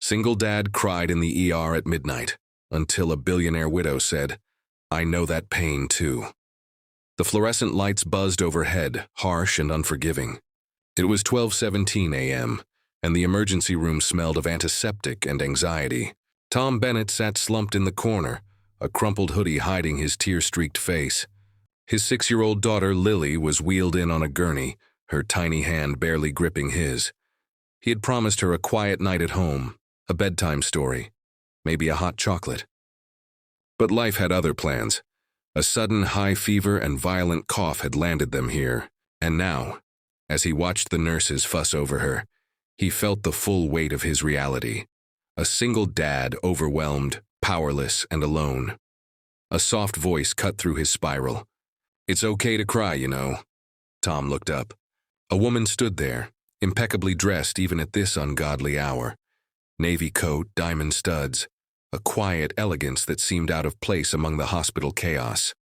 Single dad cried in the ER at midnight, until a billionaire widow said, "I know that pain too." The fluorescent lights buzzed overhead, harsh and unforgiving. It was 12:17 a.m., and the emergency room smelled of antiseptic and anxiety. Tom Bennett sat slumped in the corner, a crumpled hoodie hiding his tear-streaked face. His 6-year-old daughter, Lily, was wheeled in on a gurney, her tiny hand barely gripping his. He had promised her a quiet night at home, a bedtime story, maybe a hot chocolate. But life had other plans. A sudden high fever and violent cough had landed them here, and now, as he watched the nurses fuss over her, he felt the full weight of his reality. A single dad, overwhelmed, powerless, and alone. A soft voice cut through his spiral. "It's okay to cry, you know." Tom looked up. A woman stood there, impeccably dressed even at this ungodly hour. Navy coat, diamond studs, a quiet elegance that seemed out of place among the hospital chaos.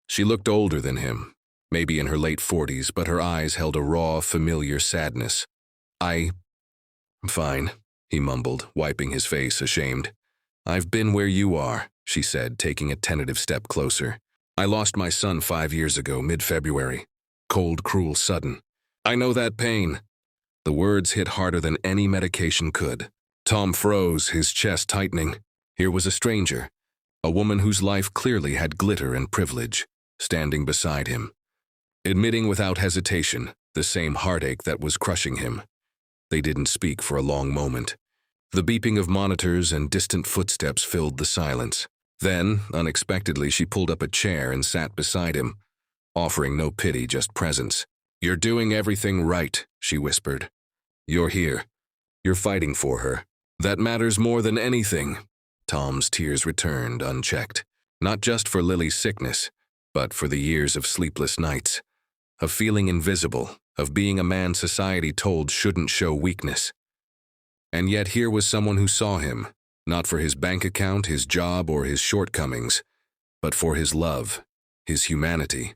She looked older than him, maybe in her late 40s, but her eyes held a raw, familiar sadness. I'm fine," he mumbled, wiping his face, ashamed. "I've been where you are," she said, taking a tentative step closer. "I lost my son 5 years ago, mid-February. Cold, cruel, sudden. I know that pain." The words hit harder than any medication could. Tom froze, his chest tightening. Here was a stranger, a woman whose life clearly had glitter and privilege, standing beside him, admitting without hesitation the same heartache that was crushing him. They didn't speak for a long moment. The beeping of monitors and distant footsteps filled the silence. Then, unexpectedly, she pulled up a chair and sat beside him, offering no pity, just presence. "You're doing everything right," she whispered. "You're here. You're fighting for her. That matters more than anything." Tom's tears returned, unchecked. Not just for Lily's sickness, but for the years of sleepless nights, of feeling invisible, of being a man society told shouldn't show weakness. And yet here was someone who saw him, not for his bank account, his job, or his shortcomings, but for his love, his humanity.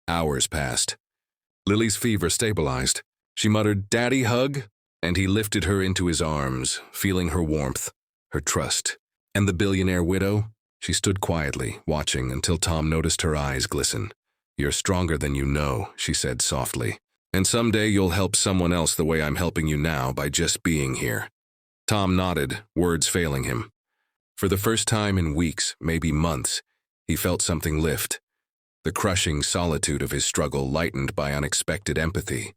Hours passed. Lily's fever stabilized. She muttered, "Daddy, hug," and he lifted her into his arms, feeling her warmth, her trust. And the billionaire widow? She stood quietly, watching until Tom noticed her eyes glisten. "You're stronger than you know," she said softly. "And someday you'll help someone else the way I'm helping you now by just being here." Tom nodded, words failing him. For the first time in weeks, maybe months, he felt something lift. The crushing solitude of his struggle lightened by unexpected empathy.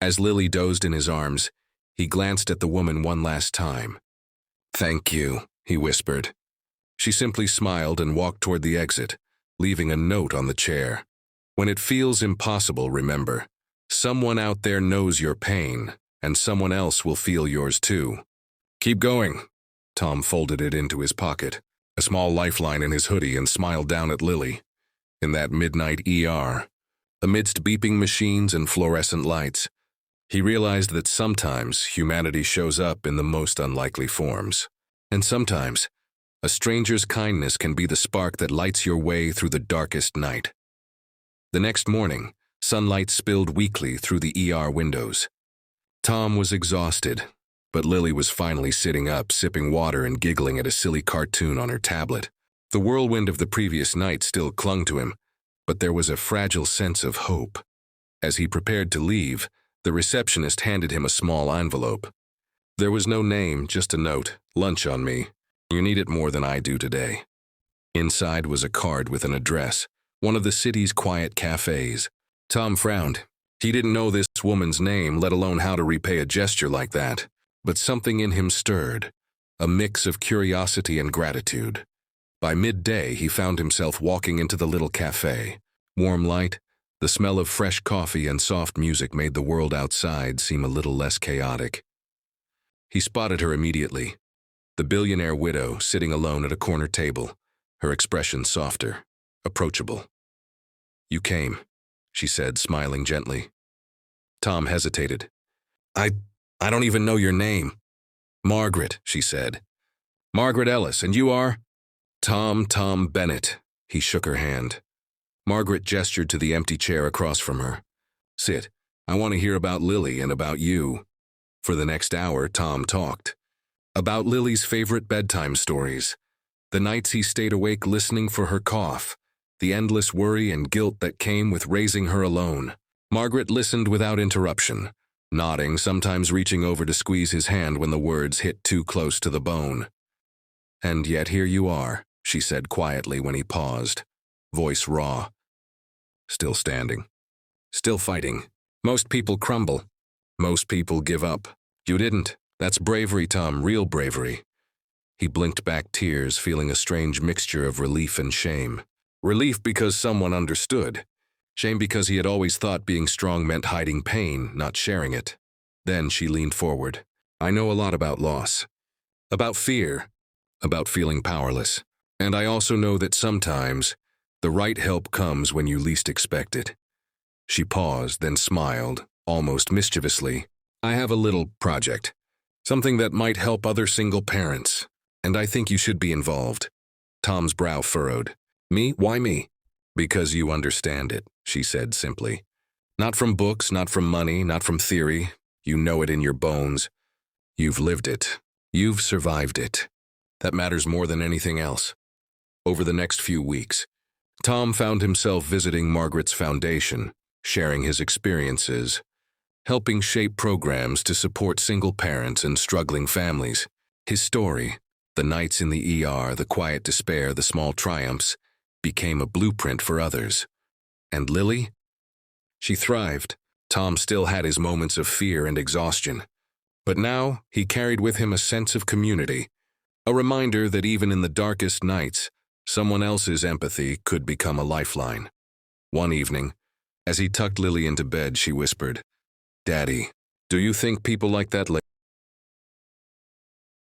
As Lily dozed in his arms, he glanced at the woman one last time. "Thank you," he whispered. She simply smiled and walked toward the exit, leaving a note on the chair. "When it feels impossible, remember, someone out there knows your pain, and someone else will feel yours too. Keep going." Tom folded it into his pocket, a small lifeline in his hoodie, and smiled down at Lily. In that midnight ER, amidst beeping machines and fluorescent lights, he realized that sometimes humanity shows up in the most unlikely forms. And sometimes, a stranger's kindness can be the spark that lights your way through the darkest night. The next morning, sunlight spilled weakly through the ER windows. Tom was exhausted, but Lily was finally sitting up, sipping water and giggling at a silly cartoon on her tablet. The whirlwind of the previous night still clung to him, but there was a fragile sense of hope. As he prepared to leave, the receptionist handed him a small envelope. There was no name, just a note. "Lunch on me. You need it more than I do today." Inside was a card with an address, one of the city's quiet cafes. Tom frowned. He didn't know this woman's name, let alone how to repay a gesture like that. But something in him stirred, a mix of curiosity and gratitude. By midday, he found himself walking into the little cafe. Warm light, the smell of fresh coffee and soft music made the world outside seem a little less chaotic. He spotted her immediately, the billionaire widow sitting alone at a corner table, her expression softer, approachable. "You came," she said, smiling gently. Tom hesitated. I don't even know your name." "Margaret," she said. "Margaret Ellis, and you are?" Tom Bennett." He shook her hand. Margaret gestured to the empty chair across from her. "Sit. I want to hear about Lily and about you." For the next hour, Tom talked. About Lily's favorite bedtime stories, the nights he stayed awake listening for her cough, the endless worry and guilt that came with raising her alone. Margaret listened without interruption, nodding, sometimes reaching over to squeeze his hand when the words hit too close to the bone. "And yet here you are," she said quietly when he paused, voice raw. "Still standing. Still fighting. Most people crumble. Most people give up. You didn't. That's bravery, Tom, real bravery." He blinked back tears, feeling a strange mixture of relief and shame. Relief because someone understood. Shame because he had always thought being strong meant hiding pain, not sharing it. Then she leaned forward. "I know a lot about loss. About fear. About feeling powerless. And I also know that sometimes the right help comes when you least expect it." She paused, then smiled, almost mischievously. "I have a little project. Something that might help other single parents. And I think you should be involved." Tom's brow furrowed. "Me? Why me?" "Because you understand it," she said simply. "Not from books, not from money, not from theory. You know it in your bones. You've lived it. You've survived it. That matters more than anything else." Over the next few weeks, Tom found himself visiting Margaret's foundation, sharing his experiences, helping shape programs to support single parents and struggling families. His story, the nights in the ER, the quiet despair, the small triumphs, became a blueprint for others. And Lily? She thrived. Tom still had his moments of fear and exhaustion. But now he carried with him a sense of community, a reminder that even in the darkest nights, someone else's empathy could become a lifeline. One evening, as he tucked Lily into bed, she whispered, "Daddy, do you think people like that